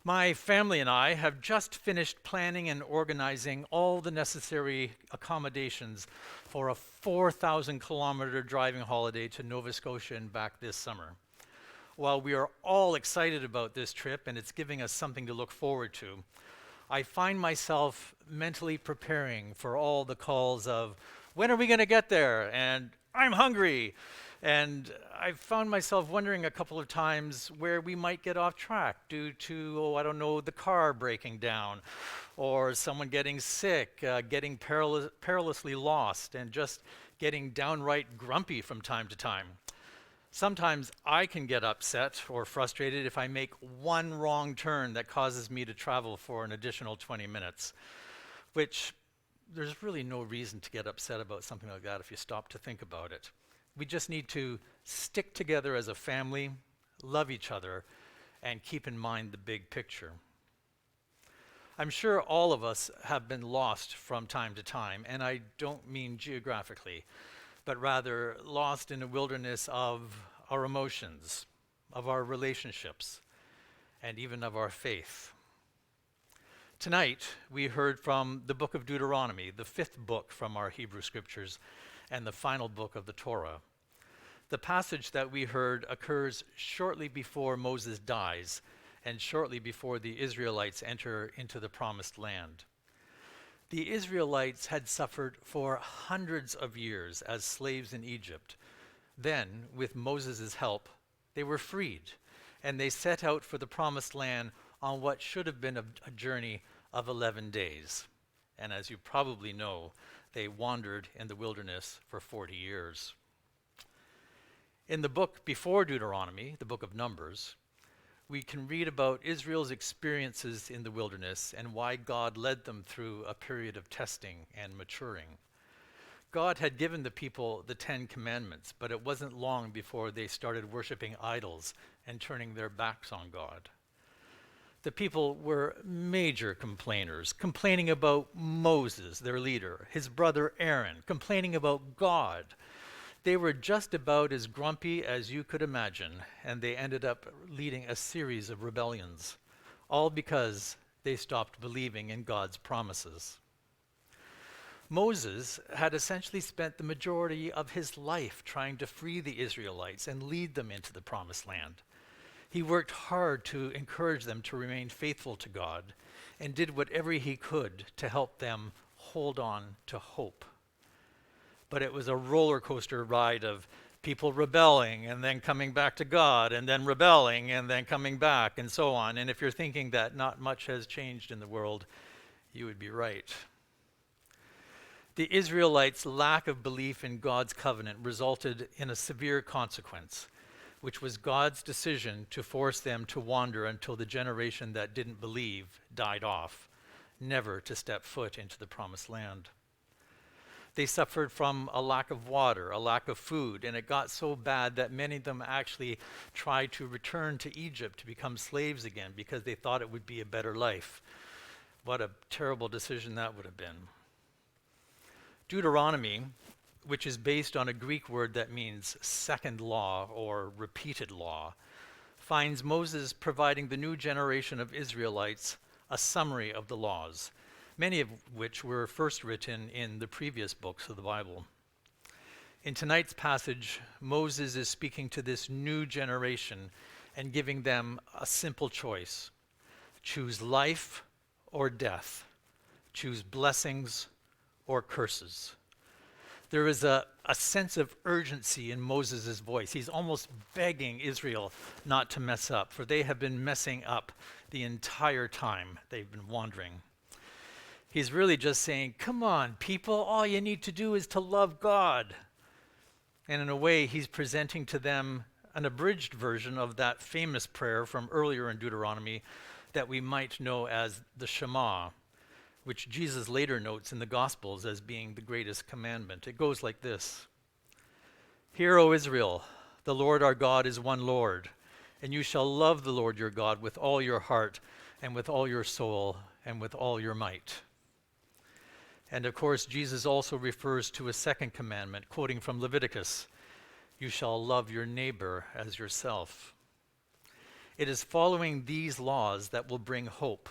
My family and I have just finished planning and organizing all the necessary accommodations for a 4,000 kilometer driving holiday to Nova Scotia and back this summer. While we are all excited about this trip and it's giving us something to look forward to, I find myself mentally preparing for all the calls of, when are we going to get there? And I'm hungry. And I've found myself wondering a couple of times where we might get off track due to, I don't know, the car breaking down, or someone getting sick, getting perilously lost, and just getting downright grumpy from time to time. Sometimes I can get upset or frustrated if I make one wrong turn that causes me to travel for an additional 20 minutes, which there's really no reason to get upset about something like that if you stop to think about it. We just need to stick together as a family, love each other, and keep in mind the big picture. I'm sure all of us have been lost from time to time, and I don't mean geographically, but rather lost in a wilderness of our emotions, of our relationships, and even of our faith. Tonight, we heard from the book of Deuteronomy, the fifth book from our Hebrew scriptures, and the final book of the Torah. The passage that we heard occurs shortly before Moses dies and shortly before the Israelites enter into the promised land. The Israelites had suffered for hundreds of years as slaves in Egypt. Then, with Moses' help, they were freed, and they set out for the promised land on what should have been a journey of 11 days. And as you probably know, they wandered in the wilderness for 40 years. In the book before Deuteronomy, the book of Numbers, we can read about Israel's experiences in the wilderness and why God led them through a period of testing and maturing. God had given the people the 10 Commandments, but it wasn't long before they started worshiping idols and turning their backs on God. The people were major complainers, complaining about Moses, their leader, his brother Aaron, complaining about God. They were just about as grumpy as you could imagine, and they ended up leading a series of rebellions, all because they stopped believing in God's promises. Moses had essentially spent the majority of his life trying to free the Israelites and lead them into the promised land. He worked hard to encourage them to remain faithful to God and did whatever he could to help them hold on to hope. But it was a roller coaster ride of people rebelling and then coming back to God and then rebelling and then coming back and so on. And if you're thinking that not much has changed in the world, you would be right. The Israelites' lack of belief in God's covenant resulted in a severe consequence, which was God's decision to force them to wander until the generation that didn't believe died off, never to step foot into the promised land. They suffered from a lack of water, a lack of food, and it got so bad that many of them actually tried to return to Egypt to become slaves again because they thought it would be a better life. What a terrible decision that would have been. Deuteronomy, which is based on a Greek word that means second law or repeated law, finds Moses providing the new generation of Israelites a summary of the laws, many of which were first written in the previous books of the Bible. In tonight's passage, Moses is speaking to this new generation and giving them a simple choice. Choose life or death. Choose blessings or curses. There is a sense of urgency in Moses' voice. He's almost begging Israel not to mess up, for they have been messing up the entire time they've been wandering. He's really just saying, come on, people, all you need to do is to love God. And in a way, he's presenting to them an abridged version of that famous prayer from earlier in Deuteronomy that we might know as the Shema, which Jesus later notes in the Gospels as being the greatest commandment. It goes like this: Hear, O Israel, the Lord our God is one Lord, and you shall love the Lord your God with all your heart and with all your soul and with all your might. And of course, Jesus also refers to a second commandment, quoting from Leviticus: You shall love your neighbor as yourself. It is following these laws that will bring hope,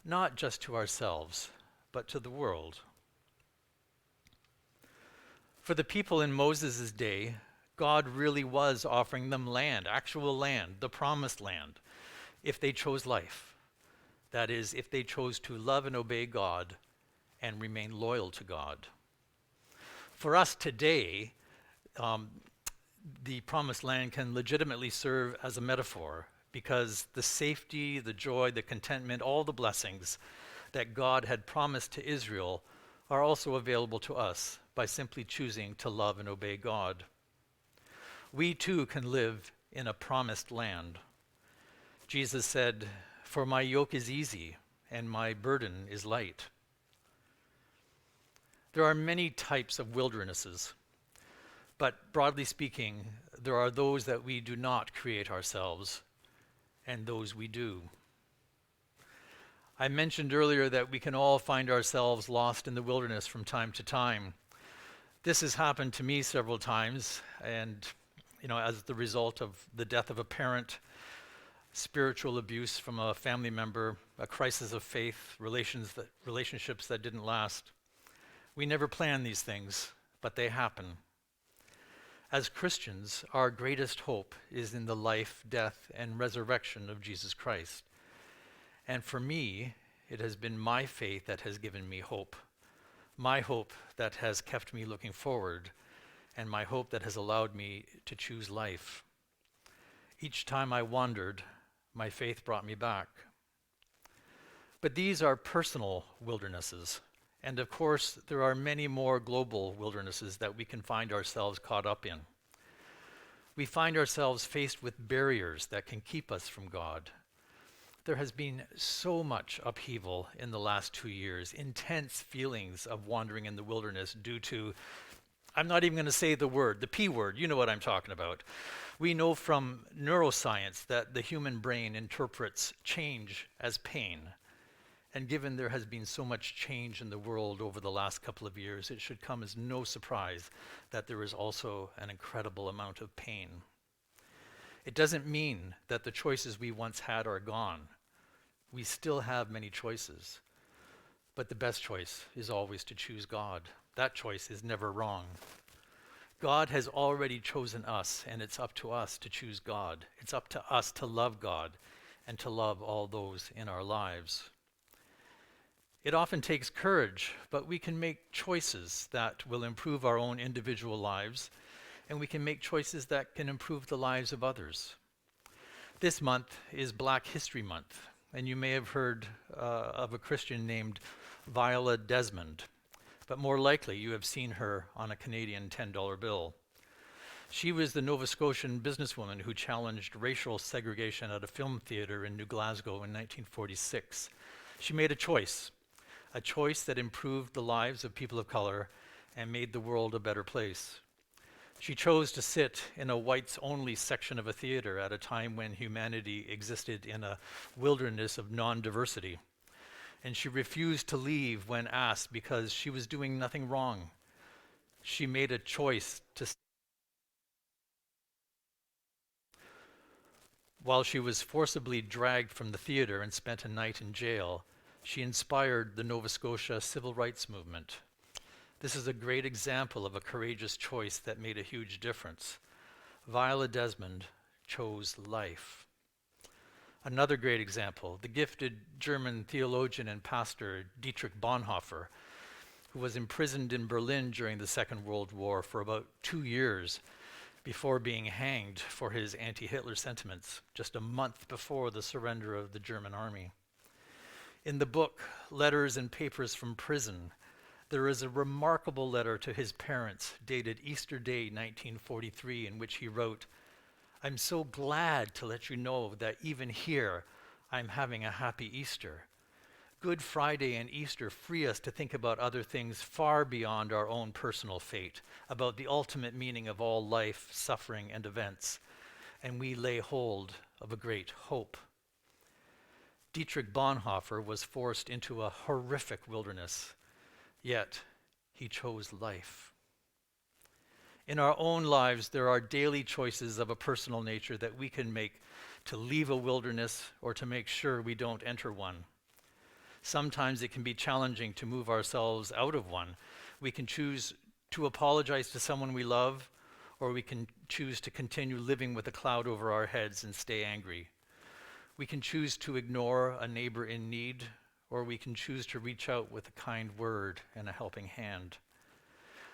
not just to ourselves, but to the world. For the people in Moses' day, God really was offering them land, actual land, the promised land, if they chose life. That is, if they chose to love and obey God and remain loyal to God. For us today, the promised land can legitimately serve as a metaphor because the safety, the joy, the contentment, all the blessings that God had promised to Israel are also available to us by simply choosing to love and obey God. We too can live in a promised land. Jesus said, "For my yoke is easy and my burden is light." There are many types of wildernesses, but broadly speaking, there are those that we do not create ourselves and those we do. I mentioned earlier that we can all find ourselves lost in the wilderness from time to time. This has happened to me several times, and as the result of the death of a parent, spiritual abuse from a family member, a crisis of faith, relationships that didn't last. We never plan these things, but they happen. As Christians, our greatest hope is in the life, death, and resurrection of Jesus Christ. And for me, it has been my faith that has given me hope. My hope that has kept me looking forward, and my hope that has allowed me to choose life. Each time I wandered, my faith brought me back. But these are personal wildernesses. And of course, there are many more global wildernesses that we can find ourselves caught up in. We find ourselves faced with barriers that can keep us from God. There has been so much upheaval in the last 2 years, intense feelings of wandering in the wilderness due to, I'm not even going to say the word, the P word, you know what I'm talking about. We know from neuroscience that the human brain interprets change as pain. And given there has been so much change in the world over the last couple of years, it should come as no surprise that there is also an incredible amount of pain. It doesn't mean that the choices we once had are gone. We still have many choices. But the best choice is always to choose God. That choice is never wrong. God has already chosen us, and it's up to us to choose God. It's up to us to love God and to love all those in our lives. It often takes courage, but we can make choices that will improve our own individual lives, and we can make choices that can improve the lives of others. This month is Black History Month, and you may have heard of a Christian named Viola Desmond, but more likely you have seen her on a Canadian $10 bill. She was the Nova Scotian businesswoman who challenged racial segregation at a film theater in New Glasgow in 1946. She made a choice that improved the lives of people of color and made the world a better place. She chose to sit in a whites-only section of a theater at a time when humanity existed in a wilderness of non-diversity. And she refused to leave when asked because she was doing nothing wrong. She made a choice to stay. While she was forcibly dragged from the theater and spent a night in jail, she inspired the Nova Scotia civil rights movement. This is a great example of a courageous choice that made a huge difference. Viola Desmond chose life. Another great example, the gifted German theologian and pastor Dietrich Bonhoeffer, who was imprisoned in Berlin during the Second World War for about 2 years before being hanged for his anti-Hitler sentiments, just a month before the surrender of the German army. In the book, Letters and Papers from Prison, there is a remarkable letter to his parents dated Easter Day 1943 in which he wrote, "I'm so glad to let you know that even here I'm having a happy Easter. Good Friday and Easter free us to think about other things far beyond our own personal fate, about the ultimate meaning of all life, suffering, and events, and we lay hold of a great hope." Dietrich Bonhoeffer was forced into a horrific wilderness, yet he chose life. In our own lives, there are daily choices of a personal nature that we can make to leave a wilderness, or to make sure we don't enter one. Sometimes it can be challenging to move ourselves out of one. We can choose to apologize to someone we love, or we can choose to continue living with a cloud over our heads and stay angry. We can choose to ignore a neighbor in need, or we can choose to reach out with a kind word and a helping hand.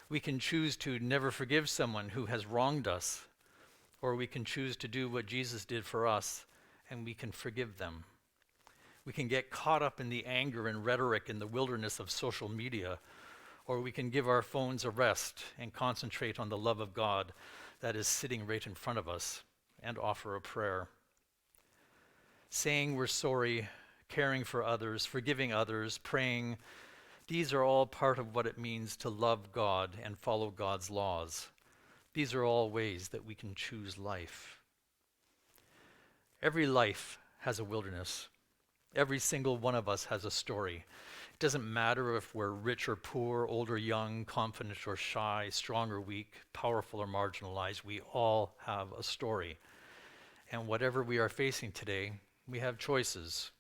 We can choose to never forgive someone who has wronged us, or we can choose to do what Jesus did for us, and we can forgive them. We can get caught up in the anger and rhetoric in the wilderness of social media, or we can give our phones a rest and concentrate on the love of God that is sitting right in front of us and offer a prayer. Saying we're sorry, caring for others, forgiving others, praying, these are all part of what it means to love God and follow God's laws. These are all ways that we can choose life. Every life has a wilderness. Every single one of us has a story. It doesn't matter if we're rich or poor, old or young, confident or shy, strong or weak, powerful or marginalized. We all have a story. And whatever we are facing today, we have choices.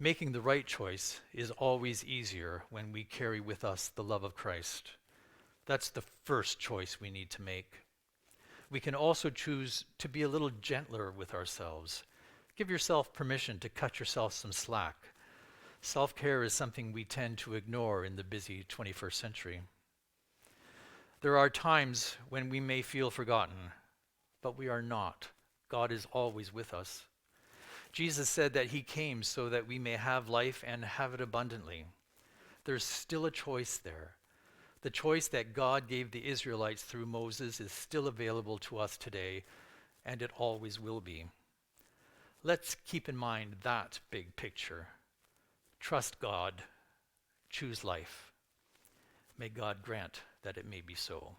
Making the right choice is always easier when we carry with us the love of Christ. That's the first choice we need to make. We can also choose to be a little gentler with ourselves. Give yourself permission to cut yourself some slack. Self-care is something we tend to ignore in the busy 21st century. There are times when we may feel forgotten, but we are not. God is always with us. Jesus said that he came so that we may have life and have it abundantly. There's still a choice there. The choice that God gave the Israelites through Moses is still available to us today, and it always will be. Let's keep in mind that big picture. Trust God. Choose life. May God grant that it may be so.